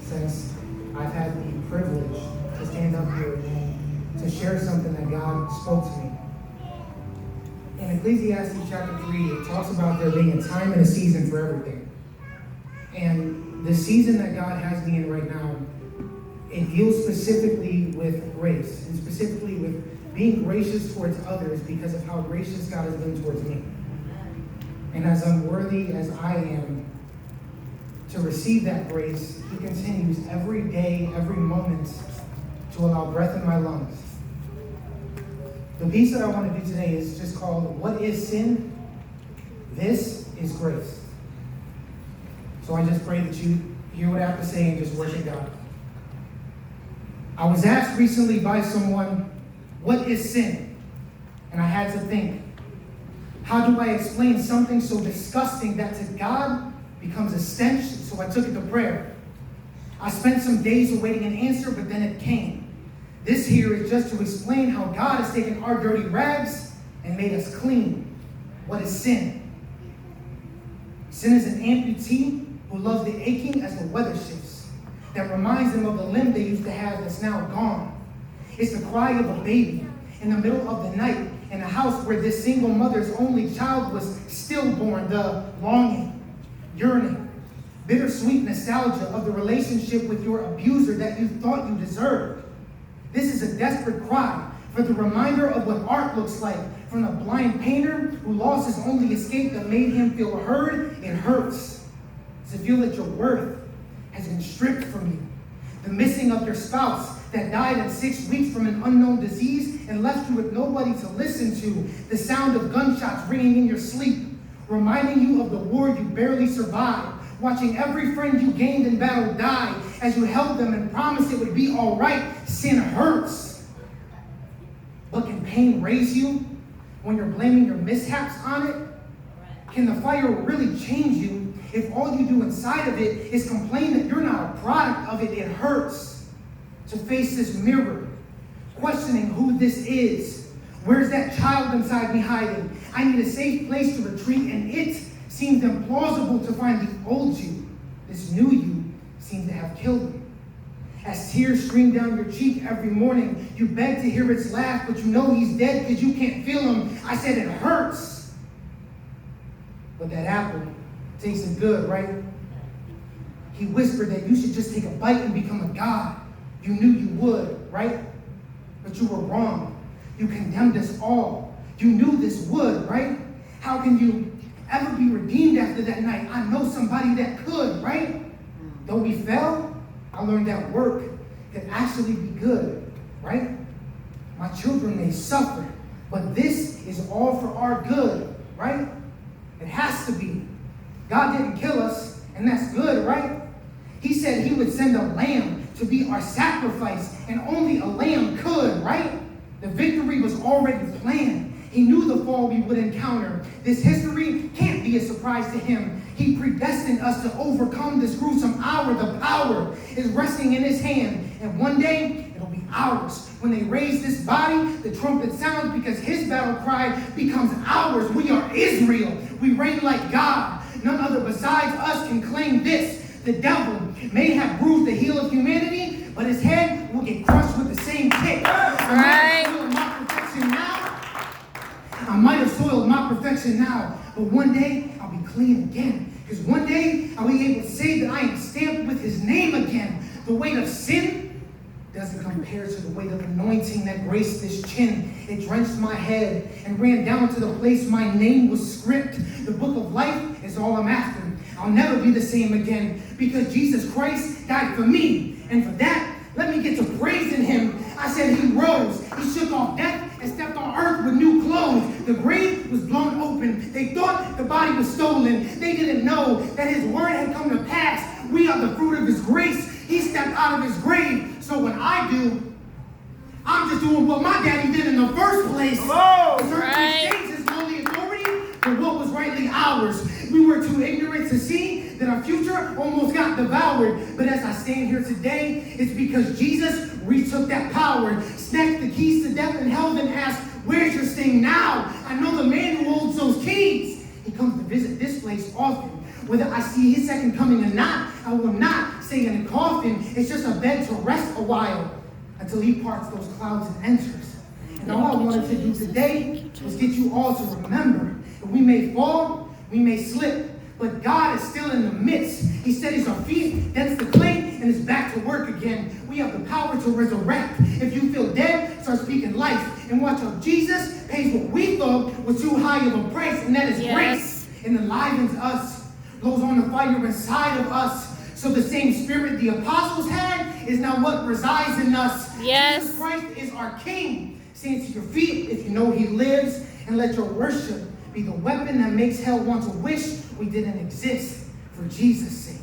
since I've had the privilege to stand up here and to share something that God spoke to me. In Ecclesiastes chapter 3, it talks about there being a time and a season for everything. And the season that God has me in right now, it deals specifically with grace, and specifically with being gracious towards others because of how gracious God has been towards me. And as unworthy as I am to receive that grace, He continues every day, every moment to allow breath in my lungs. The piece that I want to do today is just called, What is Sin? This is Grace. So I just pray that you hear what I have to say and just worship God. I was asked recently by someone, what is sin? And I had to think, how do I explain something so disgusting that to God becomes a stench? So I took it to prayer. I spent some days awaiting an answer, but then it came. This here is just to explain how God has taken our dirty rags and made us clean. What is sin? Sin is an amputee who loves the aching as the weather shifts, that reminds them of the limb they used to have that's now gone. It's the cry of a baby in the middle of the night in a house where this single mother's only child was stillborn, the longing, yearning, bittersweet nostalgia of the relationship with your abuser that you thought you deserved. This is a desperate cry for the reminder of what art looks like from the blind painter who lost his only escape that made him feel heard. It hurts to feel that your worth has been stripped from you. The missing of your spouse that died at 6 weeks from an unknown disease and left you with nobody to listen to. The sound of gunshots ringing in your sleep, reminding you of the war you barely survived. Watching every friend you gained in battle die as you held them and promised it would be all right. Sin hurts. But can pain raise you when you're blaming your mishaps on it? Can the fire really change you if all you do inside of it is complain that you're not a product of it? It hurts to face this mirror, questioning who this is. Where's that child inside me hiding? I need a safe place to retreat, and it seems implausible to find the old you. This new you seems to have killed me. As tears stream down your cheek every morning, you beg to hear its laugh, but you know he's dead because you can't feel him. I said it hurts. But that apple tasted good, right? He whispered that you should just take a bite and become a god. You knew you would, right? But you were wrong. You condemned us all. You knew this would, right? How can you ever be redeemed after that night? I know somebody that could, right? Though we fell, I learned that work could actually be good, right? My children may suffer, but this is all for our good, right? It has to be. God didn't kill us, and that's good, right? He said He would send a lamb to be our sacrifice, and only a lamb could, right? The victory was already planned. He knew the fall we would encounter. This history can't be a surprise to Him. He predestined us to overcome this gruesome hour. The power is resting in His hand, and one day it'll be ours. When they raise this body, the trumpet sounds because His battle cry becomes ours. We are Israel. We reign like God. None other besides us can claim this. The devil may have bruised the heel of humanity, but his head will get crushed with the same kick. I might have soiled my perfection now, but one day I'll be clean again. Because one day I'll be able to say that I am stamped with His name again. The weight of sin doesn't compare to the weight of anointing that graced this chin. It drenched my head and ran down to the place my name was script. The book of life is all I'm after. I'll never be the same again because Jesus Christ died for me. And for that, let me get to praising Him. I said He rose. He shook off death and stepped on earth with new clothes. The grave was blown open. They thought the body was stolen. They didn't know that His word had come to pass. We are the fruit of His grace. He stepped out of His grave. So when I do, I'm just doing what my daddy did in the first place. His only authority for what was rightly ours. We were too ignorant to see that our future almost got devoured. But as I stand here today, it's because Jesus retook that power, snatched the keys to death and hell, and asked, where's your sting now? I know the man who holds those keys. He comes to visit this place often. Whether I see His second coming or not, I will not say in a coffin, it's just a bed to rest a while until he parts those clouds and enters. And all I wanted to do today was get you all to remember that we may fall, we may slip, but God is still in the midst. He steadies our feet, dents the clay, and is back to work again. We have the power to resurrect. If you feel dead, start speaking life. And watch how Jesus pays what we thought was too high of a price, and that is grace. And enlivens us, blows on the fire inside of us. So the same spirit the apostles had is now what resides in us. Yes. Jesus Christ is our King. Stand to your feet if you know he lives, and let your worship be the weapon that makes hell want to wish we didn't exist for Jesus' sake.